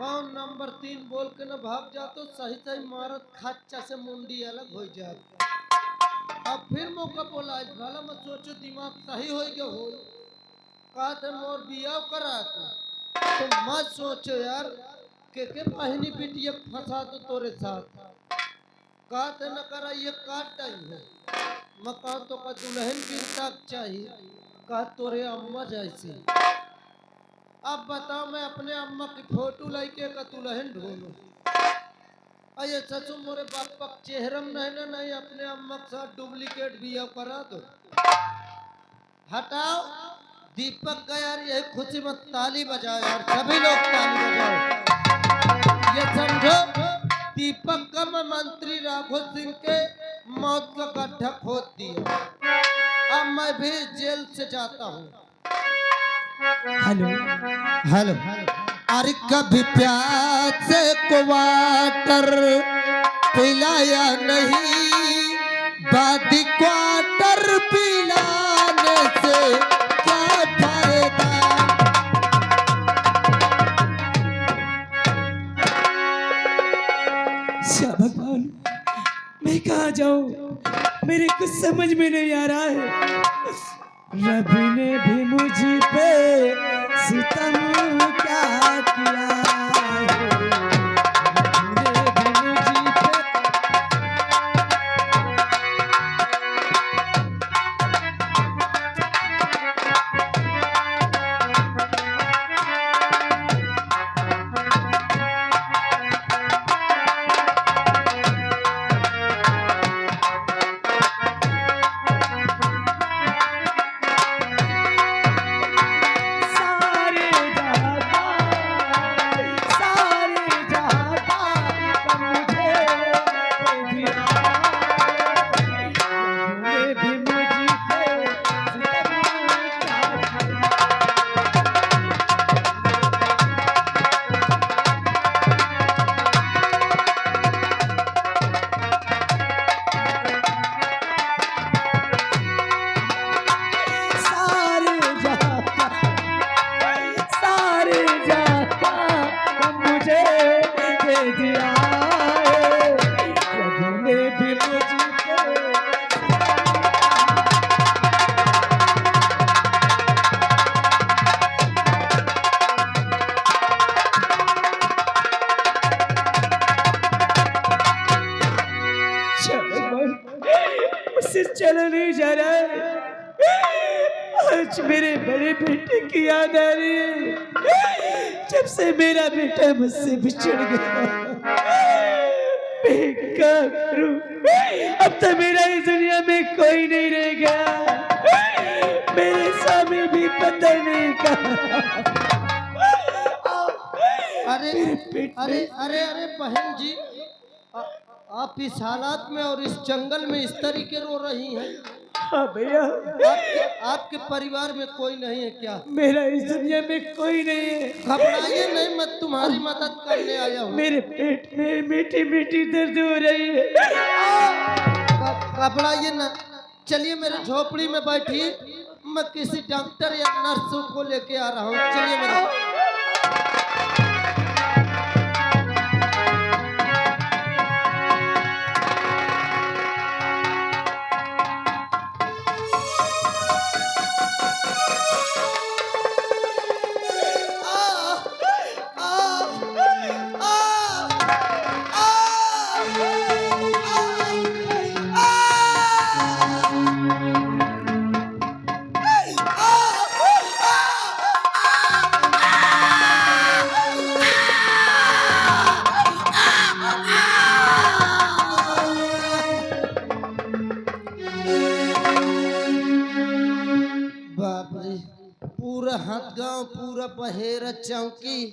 कौन नंबर 3 बोल के न भाग जा तो सही सही मारत खच्चा से मुंडी अलग हो जाए। अब फिर मौका बोला भला मत सोचो दिमाग सही हो गया हो कहा थे मोर बिया करा तो मत सोचो यार के बहनी बिटिया फंसा तो तोरे साथ कहा थे न करा ये काट टाइम है मैं कहा तो का दुल्हन गिरता चाहिए कहा तोरे अम्मा जैसी। अब बताओ मैं अपने अम्मा की फोटो लेके का दुल्हन ढूंढूं अये सचू मोरे बाप पक चेहरम नहीं ना नहीं अपने अम्मा के साथ डुप्लीकेट बिया करा दो। हटाओ दीपक का यार यही खुशी में ताली बजाओ यार सभी लोग ताली बजाओ। ये समझो दीपक का मैं मंत्री राघव सिंह के मौत का गड्ढा खोद दिया अब मैं भी जेल से जाता हूँ। हेलो हेलो अरे कभी प्यार से क्वार्टर पिलाया नहीं बादी क्वार्टर पिलाने से क्या फायदा। भगवान मैं कहाँ जाऊँ मेरे कुछ समझ में नहीं आ रहा है। रब ने भी मुझ पे सितम क्या किया है। रब ने भी मुझ पे चला नहीं जा रहा है। आज मेरे बड़े बेटे की याद आ रही है जब से मेरा बेटा मुझसे बिछड़ गया। मैं क्या करूं अब तो मेरा इस दुनिया में कोई नहीं रह गया। मेरे सामने भी पता नहीं कहा। अरे अरे अरे अरे बहन जी आप इस हालात में और इस जंगल में इस तरीके रो रही हैं। हाँ भैया आपके परिवार में कोई नहीं है क्या? मेरा इस दुनिया में कोई नहीं है। घबराइए नहीं मैं तुम्हारी मदद करने आया हूँ। मेरे पेट में मीठी मीठी दर्द हो रही है। घबराइए ना चलिए मेरे झोपड़ी में बैठिए मैं किसी डॉक्टर या नर्स को लेके आ रहा हूँ। चलिए मेरे पूरा हदगांव पूरा बहेरा चौकी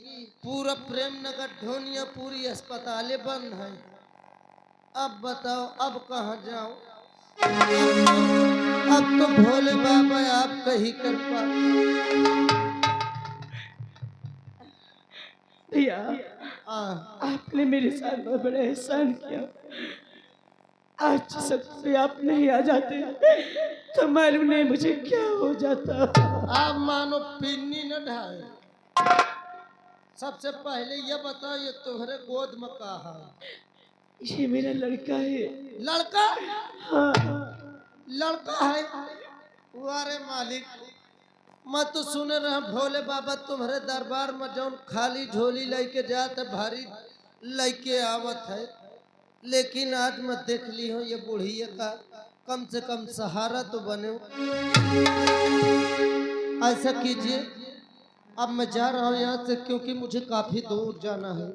पूरा प्रेम नगर ढोनिया पूरी अस्पतालें बंद है। अब बताओ अब कहाँ जाऊं? अब तो भोले बाबा आप कहीं कर पा। भैया आपने मेरे साथ बहुत बड़ा एहसान किया। आज सकते आप नहीं आ जाते तो मालूम नहीं मुझे क्या हो जाता। आप मानो पिन्नी न ढाए सबसे पहले ये बताओ, ये तुम्हारे गोद में कहा है? ये मेरा लड़का है। लड़का? हाँ। लड़का है? वारे मालिक, मैं तो सुने रहा भोले बाबा तुम्हारे दरबार में जौन खाली झोली लेके जात है, भारी लेके आवत है, लेकिन आज मैं देख ली हूँ ये बुढ़िया का कम से कम सहारा तो बने। ऐसा कीजिए, अब मैं जा रहा हूँ यहाँ से, क्योंकि मुझे काफी दूर जाना है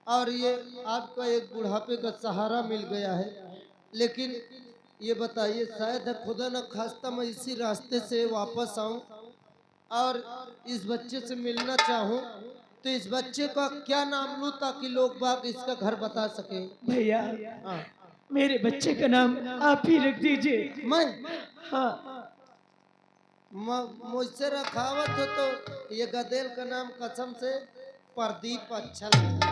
और ये आपका एक बुढ़ापे का सहारा मिल गया है। लेकिन ये बताइए, शायद खुदा न खास्ता मैं इसी रास्ते से वापस आऊं और इस बच्चे से मिलना चाहूं, तो इस बच्चे का क्या नाम लूं ताकि लोग बाग इसका घर बता सके? भैया, हाँ। मेरे बच्चे का नाम आप ही रख दीजिए। मैं? हाँ। मुझसे रखावत हो तो ये गदेल का नाम कसम से प्रदीप अच्छा लगता।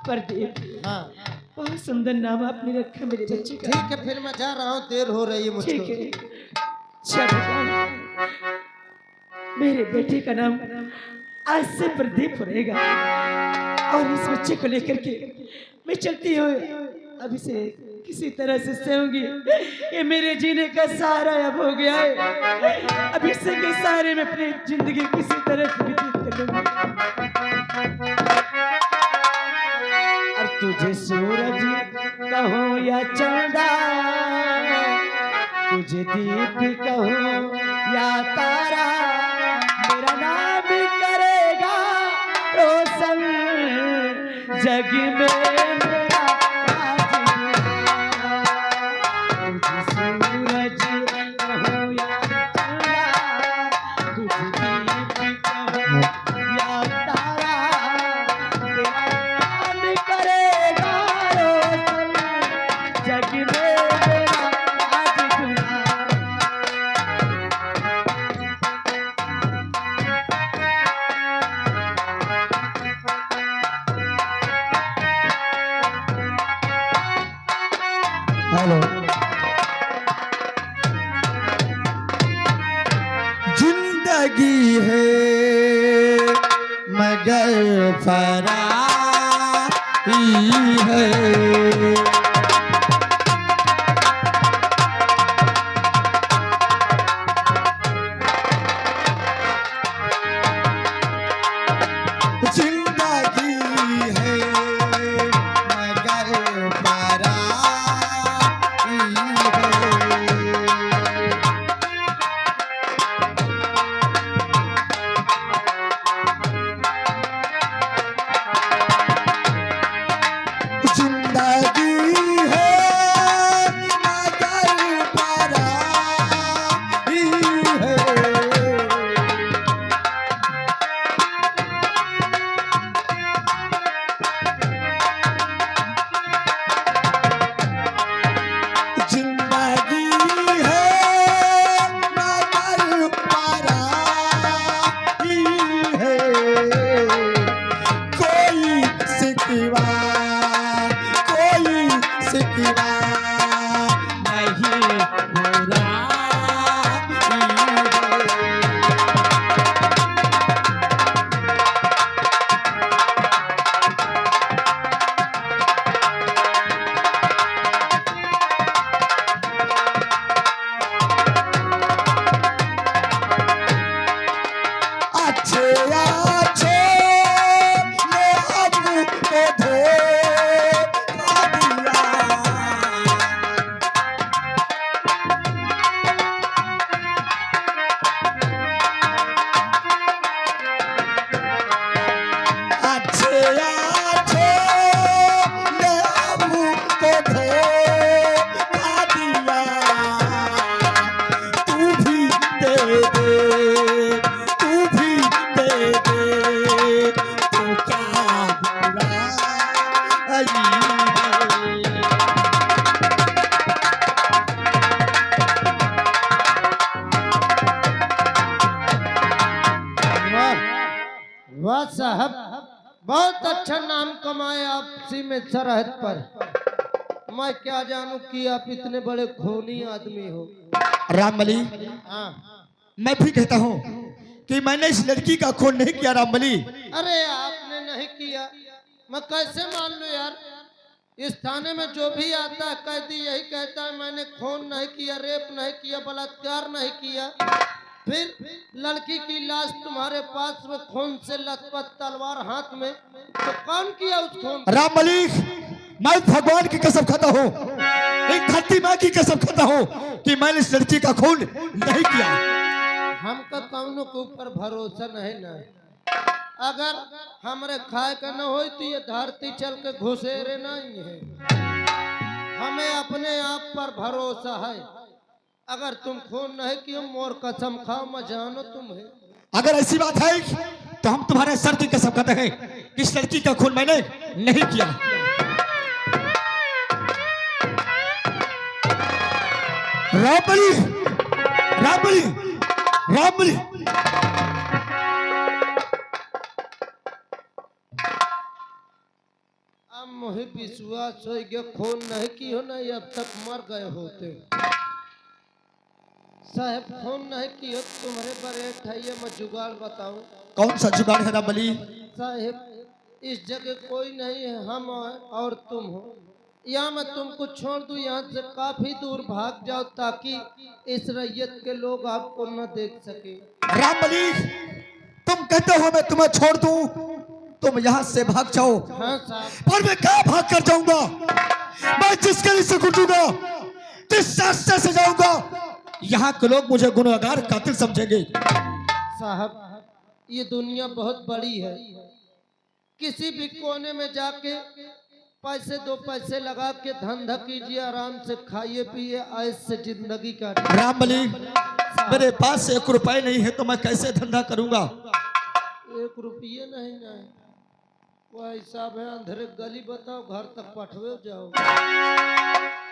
प्रदीप? हाँ। बहुत सुंदर नाम आपने रखा मेरे बच्चे का। ठीक है, फिर मैं जा रहा हूँ, देर हो रही है मुझको। ठीक है। चलो, मेरे बेटे का नाम आज से प्रदीप रहेगा और इस बच्चे को लेकर के मैं चलती हूँ। अब इसे किसी तरह से सहूंगी, ये मेरे जीने का सहारा अब हो गया है। अब इसे के सहारे में अपनी जिंदगी किसी तरह से व्यतीत कर लूंगी। और तुझे सूरज कहो या चंदा, तुझे दीप कहो या तारा, मेरा नाम करेगा रोशन जग में मेरा तुझे सूरज कहो या चंदा, तुझे दीप कहो या तारा, मेरा नाम करेगा रोशन जग में मेरा आज दुआ। हेलो। जिंदगी है मगर फरारी है, जिंदगी है मगर फरारी है। जिंदगी है मगर फरारी है, जिंदगी है मगर फरारी है। कोई सिकवा नहीं बुरा अच्छे अच्छे ने अब को धोखा दिया, अच्छे अच्छे ने अब को धोखा दिया। तू भी दे दे, तू भी दे दे, तो क्या बुराई है। वाह वाह साहब, बहुत अच्छा नाम कमाए आप सीमे सरहद पर। मैं क्या जानूं कि आप इतने बड़े खूनी आदमी हो। रामबली, हाँ। मैं भी कहता हूँ कि मैंने इस लड़की का खून नहीं किया रामबली। अरे आप नहीं किया, मैं कैसे मान लूं यार। इस थाने में जो भी आता है कैदी यही कहता है मैंने खून नहीं किया, रेप नहीं किया, बलात्कार नहीं किया। फिर लड़की की लाश तुम्हारे पास में खून से लथपथ तलवार हाथ में, तो कौन किया उस खून? राम मलिक, मैं भगवान की कसम खाता हूँ, एक धरती माँ की कसम खाता हूँ कि मैंने इस लड़की का खून नहीं किया। हमका कौनों के ऊपर भरोसा नहीं ना। अगर हमरे खाए का न हो तो ये धरती चल के घुसेरे नहीं है। हमें अपने आप पर भरोसा है। अगर तुम खून नहीं किए मोर कसम खाओ, मैं जानो तुम्हें। अगर ऐसी बात है तो हम तुम्हारे सर की कसम खाते हैं कि इस लड़की का खून मैंने नहीं किया। रामबली, रामबली, रामबली। अब मुझे विश्वास हो गया खून नहीं की हो, नहीं अब तक मर गए होते। साहब खून नहीं की हो, तुम्हारे बड़े ठैया मैं जुगाड़ बताऊं। कौन सा जुगाड़ है रामबली? साहब इस जगह कोई नहीं है, हम और तुम हो। यहाँ मैं तुमको छोड़ दूं, यहाँ से काफी दूर भाग जाओ ताकि इस रैयत के लोग आपको न देख सके। रामबली, तुम कहते हो मैं तुम्हें छोड़ दूं, तुम यहाँ से भाग जाओ। हाँ साहब। पर मैं कहाँ भाग कर जाऊंगा? मैं जिस गली से गुजरूंगा, जिस रास्ते से जाऊंगा, यहाँ के लोग मुझे गुनहगार कातिल समझेंगे। साहब ये दुनिया बहुत बड़ी है, किसी भी कोने में जाके पैसे दो पैसे लगा के धंधा कीजिए, आराम से खाइए पिए, ऐसे जिंदगी का। रामबली, मेरे पास 1 रुपए नहीं है तो मैं कैसे धंधा करूंगा? 1 रुपये नहीं ना, वह हिसाब है अंधेरे गली बताओ घर तक पठवे जाओ।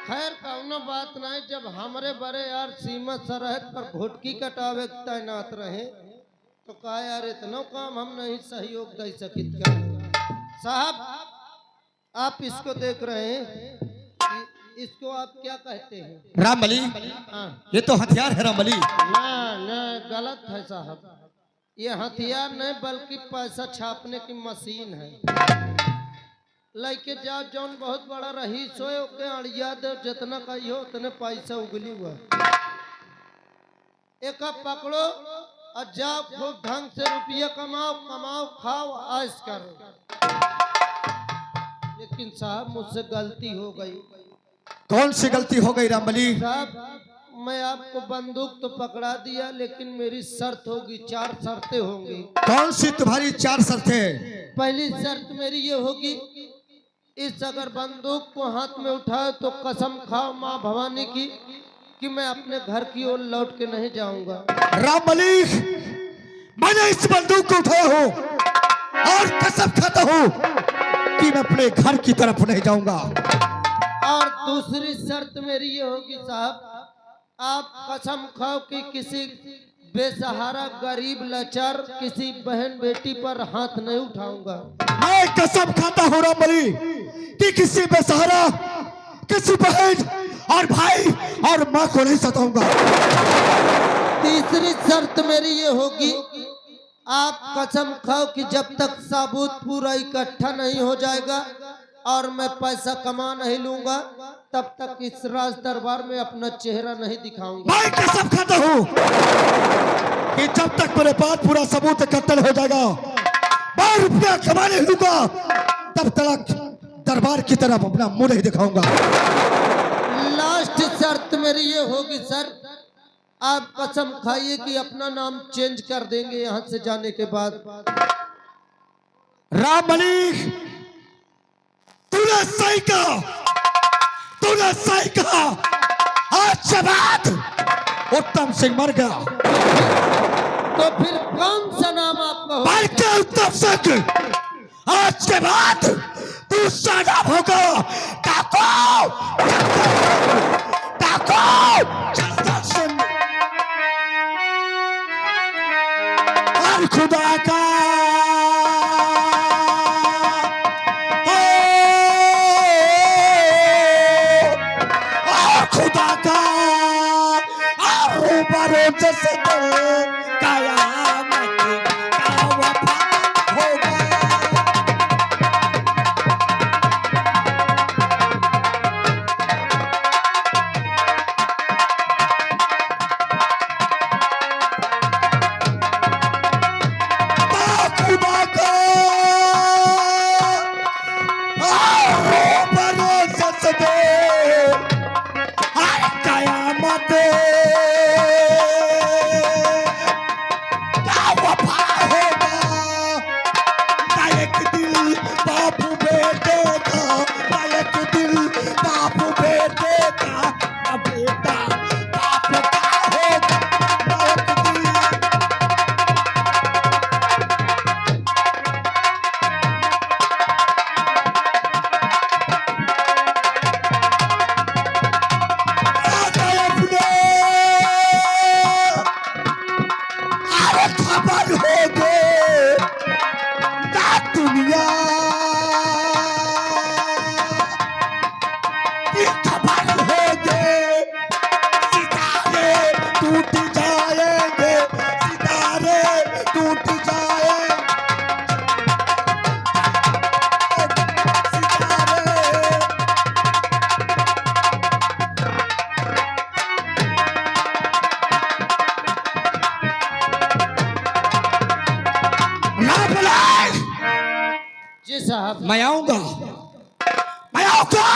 खैर कौनो बात नहीं, जब हमारे बड़े यार सीमा सरहद पर घुटकी कटावे तैनात रहे तो कहा यार इतना काम हम नहीं सहयोग दे सकित क्या। साहब आप इसको देख रहे हैं, इसको आप क्या कहते हैं? रामबली, हाँ। ये तो हथियार है रामबली। ना गलत है साहब, ये हथियार नहीं बल्कि पैसा छापने की मशीन है। लेके जाओ जौन बहुत बड़ा रहीस हो ओके अड़िया दो, जितना कही हो उतने पैसा उगली हुआ। एक पकड़ो और जाओ खूब ढंग से रुपया कमाओ, कमाओ खाओ ऐश करो। लेकिन साहब मुझसे गलती हो गई। कौन सी गलती हो गई रामबली? साहब मैं आपको बंदूक तो पकड़ा दिया, लेकिन मेरी शर्त होगी, 4 शर्तें होंगी। कौन सी तुम्हारी 4 शर्तें? पहली शर्त मेरी ये होगी, इस अगर बंदूक को हाथ में उठाओ तो कसम खाओ माँ भवानी की कि मैं अपने घर की ओर लौट के नहीं जाऊंगा। रामबली, मैंने इस बंदूक को उठाया हूँ और कसम खाता हूँ कि मैं अपने घर की तरफ नहीं जाऊंगा। और दूसरी शर्त मेरी ये होगी साहब, आप कसम खाओ कि किसी बेसहारा गरीब लाचार किसी बहन बेटी पर हाथ नहीं उठाऊंगा। मैं कसम खाता हूँ रामबली कि किसी बेसहारा, किसी बहन और भाई और माँ को नहीं सताऊंगा। तीसरी शर्त मेरी ये होगी, आप कसम खाओ कि जब तक साबुत पूरा इकट्ठा नहीं हो जाएगा और मैं पैसा कमा नहीं लूंगा तब तक इस राज दरबार में अपना चेहरा नहीं दिखाऊंगा। मैं कसम खाता हूँ कि जब तक मेरे पास पूरा सबूत इकट्ठा हो जाएगा, मैं रुपया कमा नहीं लूंगा, तब तक दरबार की तरफ अपना मुंह नहीं दिखाऊंगा। लास्ट शर्त मेरी ये होगी सर, आप कसम खाइए कि अपना नाम चेंज कर देंगे यहाँ से जाने के बाद। रामबली, तूने सही कहा, तूने सही कहा। आज के बाद उत्तम सिंह मर गया तो फिर कौन सा नाम आपका होगा? बल्कि उत्तम सिंह, आज के बाद दूसरा नाम होगा काको, काको चंदन सिंह। और खुदा का खुदा का जैसे कयामत का वफा होगा। एक दिल बाप बेटे का, एक दिल बाप बेटे का, बेटा बाप का होगा, एक दिल। अरे खबर हो गए ना दुनिया की खबर हो गए, सितारे टूट जाएंगे, सितारे टूट जाएंगे, सितारे। ना बुलाए, जी साहब। मैं आऊंगा, मैं आऊंगा,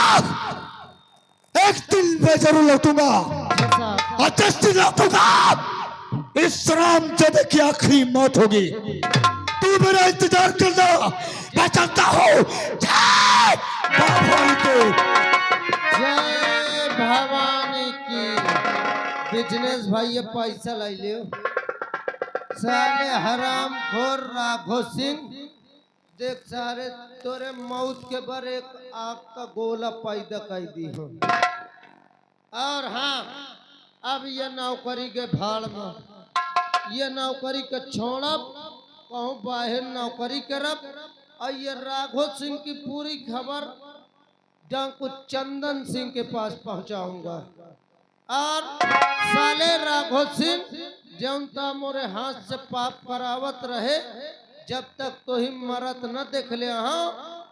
एक दिन में जरूर लौटूंगा, जी साहब। और जिस दिन लौटूंगा इस रामचंद्र की आखिरी मौत होगी। तू मेरा इंतजार करना, मैं चलता हूँ। जय भवानी की। जय भवानी की। बिजनेस भाई ये पैसा लाई लियो साले हराम खोर राघो सिंह। देख सारे तोरे मौत के बर एक आग का गोला पैदा कर दी हो। और हाँ, अब ये नौकरी के भाड़ में, ये नौकरी के छोड़ब, कहूँ बाहर नौकरी करब, और ये राघो सिंह की पूरी खबर डाकू चंदन सिंह के पास पहुंचाऊंगा। और साले राघो सिंह जौनता मोरे हाथ से पाप करावत रहे, जब तक तो ही मरत न देख ले हाँ,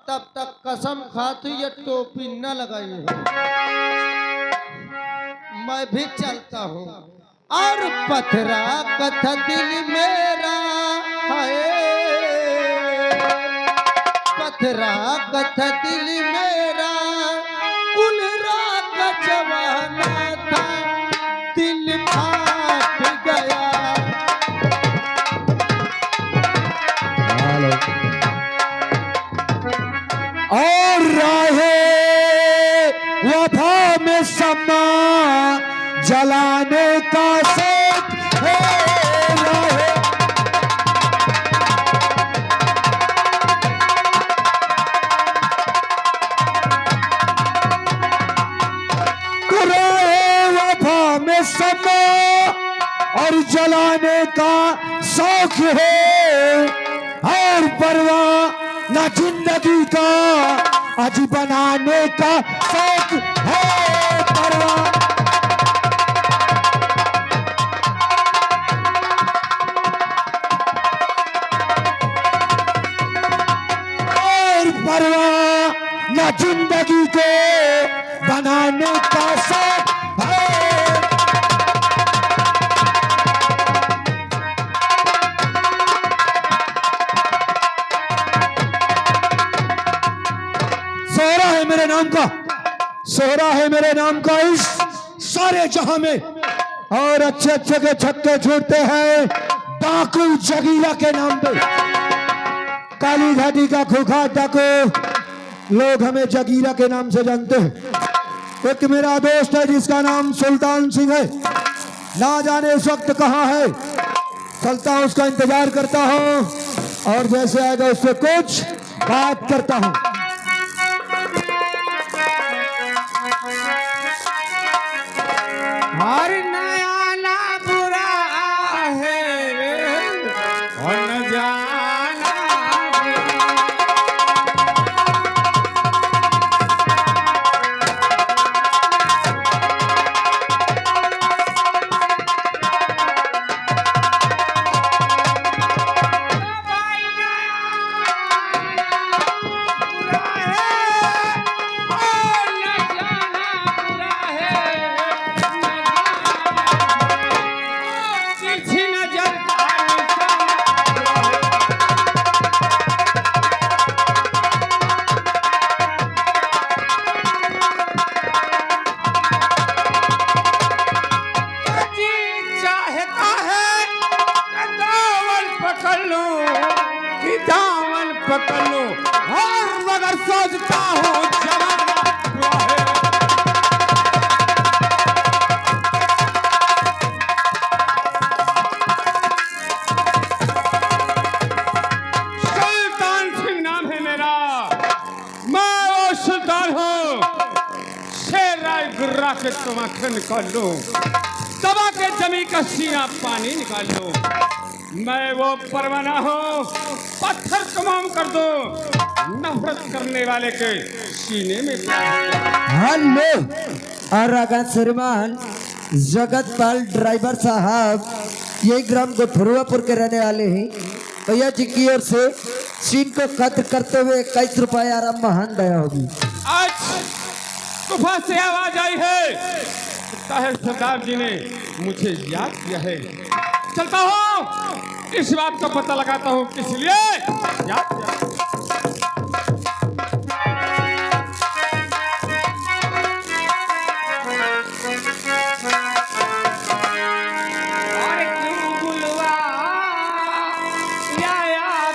तब तक कसम खाती ये टोपी न लगाई हो। मैं भी चलता हूँ। और पथरा कथा दिल मेरा है, पथरा कथा दिल मेरा, कुल रात जवाना था, दिल फाट गया। और राहे वफा में समा जलाने का शौक है, राहे वफा में समा और जलाने का शौक है, और परवाह न जिंदगी का आज बनाने का शौक है, परवाह। और परवाह न जिंदगी को बनाने का शौक है। सोहरा है मेरे नाम का, सोहरा है मेरे नाम का इस सारे जहां में, और अच्छे अच्छे के छक्के छूटते हैं डाकू जगीरा के नाम पे। काली घाटी का खुखा डाकू लोग हमें जगीरा के नाम से जानते हैं। एक मेरा दोस्त है जिसका नाम सुल्तान सिंह है, ना जाने इस वक्त कहाँ है, चलता हूँ उसका इंतजार करता हूँ, और जैसे आएगा उससे कुछ बात करता हूँ। हर नया ना बुरा है और न जाना बुरा। लूं, और मगर सोचता हूँ जमाना हुआ है। सुल्तान सिंह नाम है मेरा, मैं वो सुल्तान हूँ। शेर राय गुर्रा के तमाखे निकाल लूं, दबा के जमी का सीना पानी निकाल लूं। मैं वो परवाना हूँ, पत्थर तमाम कर दो, नफरत करने वाले के सीने में। हेलो आरागन श्रीमान जगतपाल ड्राइवर साहब, ये ग्राम गोठरुआपुर के रहने वाले हैं। भैया जी की ओर से चीन को कत्ल करते हुए 21 रुपये आराम महान दया होगी। आज गुफा से आवाज आई है, लगता है सरदार जी ने मुझे याद किया है। चलता हूँ, इस बात का पता लगाता हूँ किस लिए याद किया। अरे क्यों बुलवा या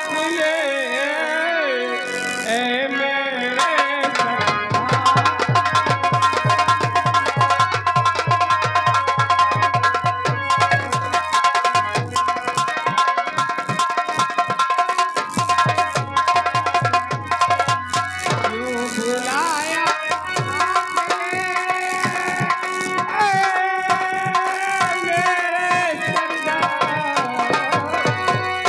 तुझे, ए मेरे बुलाया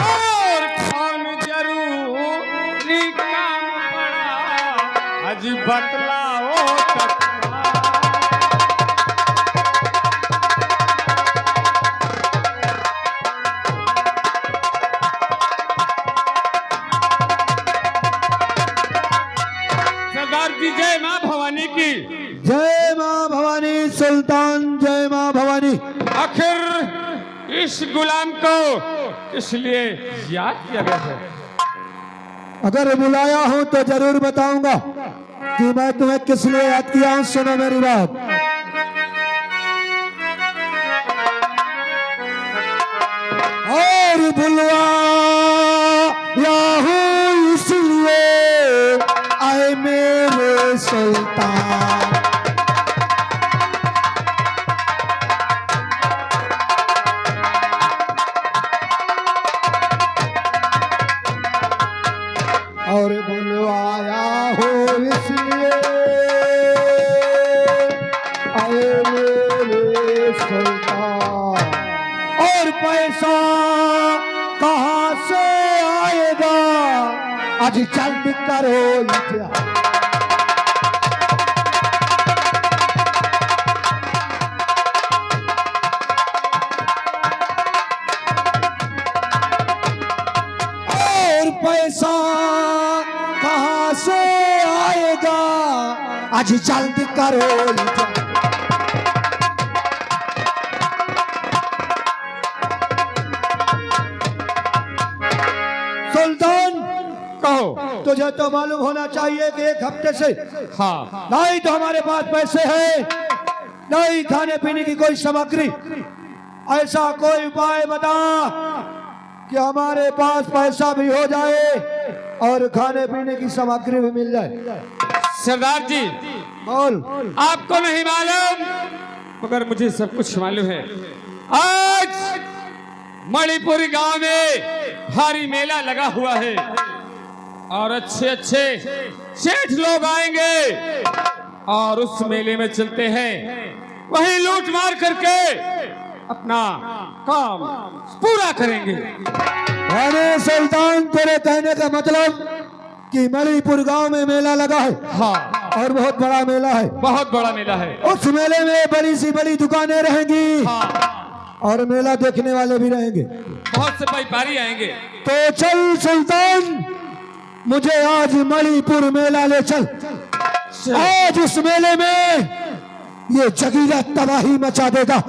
और कौन जरूरी काम पड़ा, आज बतलाओ तत्काल। सरदार जी जय मां भवानी की। जय माँ भवानी सुल्तान, जय माँ भवानी। आखिर इस गुलाम को इसलिए याद किया गया है। अगर बुलाया हूं तो जरूर बताऊंगा कि मैं तुम्हें किस लिए याद किया हूं। सुनो मेरी बात। और बुलवाया हूं इसलिए आए मेरे सुल्तान। और बुलवाया हो इसलिए आए मेरे सुल्तान। और पैसा कहाँ से आएगा, आज जल्द करो इंतजार। और पैसा कहाँ से आएगा, आज जल्द करो इंतजार। सुल्तान कहो। तुझे तो मालूम होना चाहिए कि एक हफ्ते से हाँ, नहीं तो हमारे पास पैसे हैं, नहीं खाने पीने की कोई सामग्री। ऐसा कोई उपाय बता कि हमारे पास पैसा भी हो जाए और खाने पीने की सामग्री भी मिल जाए। सरदार जी बोल। आपको नहीं मालूम मगर मुझे सब कुछ मालूम है। आज मणिपुर गांव में भारी मेला लगा हुआ है और अच्छे अच्छे सेठ लोग आएंगे और उस मेले में चलते हैं, वहीं लूट मार करके अपना काम पूरा करेंगे। अरे सुल्तान, तेरे कहने का मतलब कि मणिपुर गांव में मेला लगा है। हाँ, और बहुत बड़ा मेला है। बहुत बड़ा मेला है। उस मेले में बड़ी सी बड़ी दुकानें रहेंगी। हाँ, और मेला देखने वाले भी रहेंगे। बहुत से व्यापारी आएंगे। तो चल सुल्तान, मुझे आज मणिपुर मेला ले चल। आज उस मेले में ये जगीरा तबाही मचा देगा।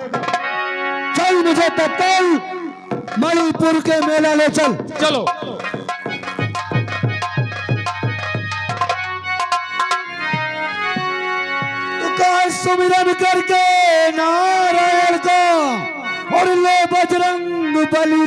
चल, मुझे तत्काल मणिपुर के मेला ले चल। चलो। तो कहा सुमिरन करके नारायण का और ले बजरंग बली।